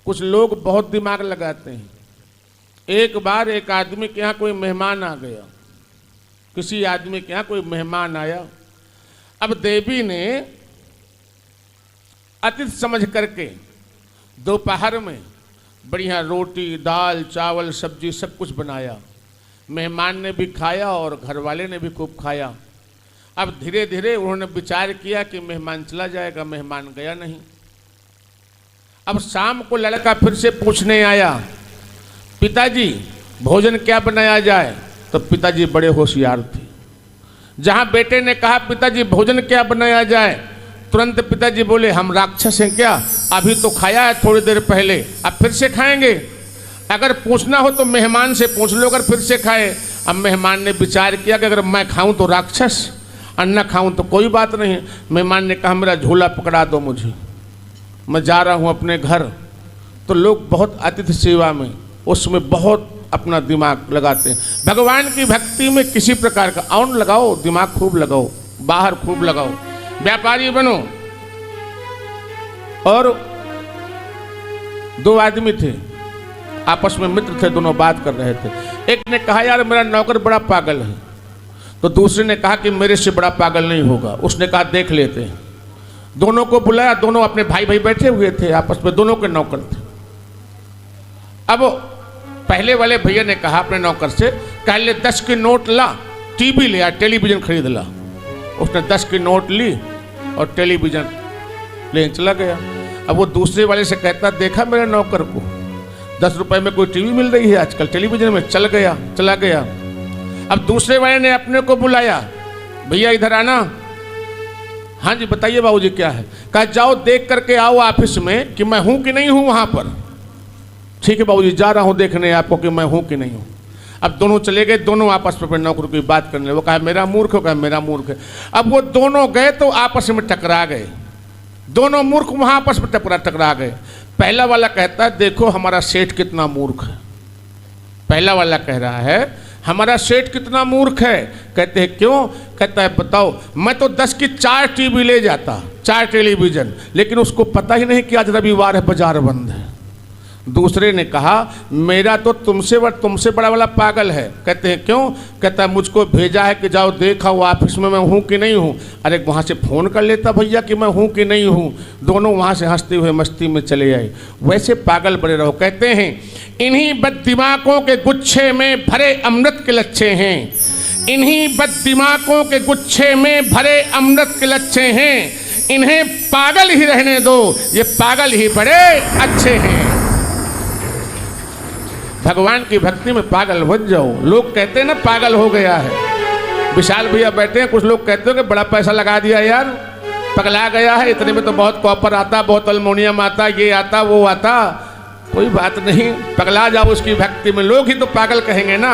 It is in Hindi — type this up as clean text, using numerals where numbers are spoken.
कुछ लोग बहुत दिमाग लगाते हैं। एक बार एक आदमी के यहाँ कोई मेहमान आ गया, किसी आदमी के यहाँ कोई मेहमान आया। अब देवी ने अतिथि समझ करके दोपहर में बढ़िया रोटी दाल चावल सब्जी सब कुछ बनाया। मेहमान ने भी खाया और घर वाले ने भी खूब खाया। अब धीरे धीरे उन्होंने विचार किया कि मेहमान चला जाएगा, मेहमान गया नहीं। अब शाम को लड़का फिर से पूछने आया, पिताजी भोजन क्या बनाया जाए? तो पिताजी बड़े होशियार थे। जहां बेटे ने कहा पिताजी भोजन क्या बनाया जाए, तुरंत पिताजी बोले हम राक्षस हैं क्या? अभी तो खाया है थोड़ी देर पहले, अब फिर से खाएंगे? अगर पूछना हो तो मेहमान से पूछ लो अगर फिर से खाए। अब मेहमान ने विचार किया कि अगर मैं खाऊं तो राक्षस, और न खाऊं तो कोई बात नहीं। मेहमान ने कहा मेरा झोला पकड़ा दो मुझे, मैं जा रहा हूं अपने घर। तो लोग बहुत अतिथि सेवा में उसमें बहुत अपना दिमाग लगाते हैं। भगवान की भक्ति में किसी प्रकार का औन लगाओ, दिमाग खूब लगाओ, बाहर खूब लगाओ, व्यापारी बनो। और दो आदमी थे, आपस में मित्र थे, दोनों बात कर रहे थे। एक ने कहा यार मेरा नौकर बड़ा पागल है, तो दूसरे ने कहा कि मेरे से बड़ा पागल नहीं होगा। उसने कहा देख लेते हैं। दोनों को बुलाया, दोनों अपने भाई भाई बैठे हुए थे आपस में, दोनों के नौकर थे। अब पहले वाले भैया ने कहा अपने नौकर से, कह ले 10 के नोट ला, टीवी ले आ, टेलीविजन खरीद ला। उसने 10 की नोट ली और टेलीविजन लेने चला गया। अब वो दूसरे वाले से कहता देखा मेरे नौकर को, 10 रुपए में कोई टीवी मिल रही है आजकल टेलीविजन में, चला गया। अब दूसरे वाले ने अपने को बुलाया, भैया इधर आना। हाँ जी बताइए बाबूजी क्या है? कहा जाओ देख करके आओ ऑफिस में कि मैं हूं कि नहीं हूं वहां पर। ठीक है बाबूजी जा रहा हूं देखने आपको कि मैं हूं कि नहीं हूं। अब दोनों चले गए, दोनों आपस में नौकर की बात करने। वो कहा मेरा मूर्ख हो, कहा मेरा मूर्ख है। अब वो दोनों गए तो आपस में टकरा गए, दोनों मूर्ख वहां आपस में टकरा गए। पहला वाला कहता है देखो हमारा सेठ कितना मूर्ख है। पहला वाला कह रहा है हमारा सेठ कितना मूर्ख है। कहते हैं क्यों? कहता है बताओ मैं तो 10 की 4 टीवी ले जाता, 4 टेलीविजन, लेकिन उसको पता ही नहीं कि आज रविवार है, बाजार बंद है। दूसरे ने कहा मेरा तो तुमसे बड़ा वाला पागल है। कहते हैं क्यों? कहता है मुझको भेजा है कि जाओ देखा वो ऑफिस में मैं हूँ कि नहीं हूँ। अरे वहाँ से फ़ोन कर लेता भैया कि मैं हूँ कि नहीं हूँ। दोनों वहाँ से हंसते हुए मस्ती में चले आए। वैसे पागल बड़े रहो। कहते हैं इन्हीं बददिमागों के गुच्छे में भरे अमृत के लच्छे हैं, इन्हीं बददिमागों के गुच्छे में भरे अमृत के लच्छे हैं। इन्हें पागल ही रहने दो, ये पागल ही बड़े अच्छे हैं। भगवान की भक्ति में पागल बन जाओ। लोग कहते हैं ना पागल हो गया है। विशाल भैया बैठे हैं, कुछ लोग कहते हो कि बड़ा पैसा लगा दिया यार, पगला गया है, इतने में तो बहुत कॉपर आता, बहुत अल्मोनियम आता, ये आता वो आता। कोई बात नहीं, पगला जाओ उसकी भक्ति में, लोग ही तो पागल कहेंगे ना।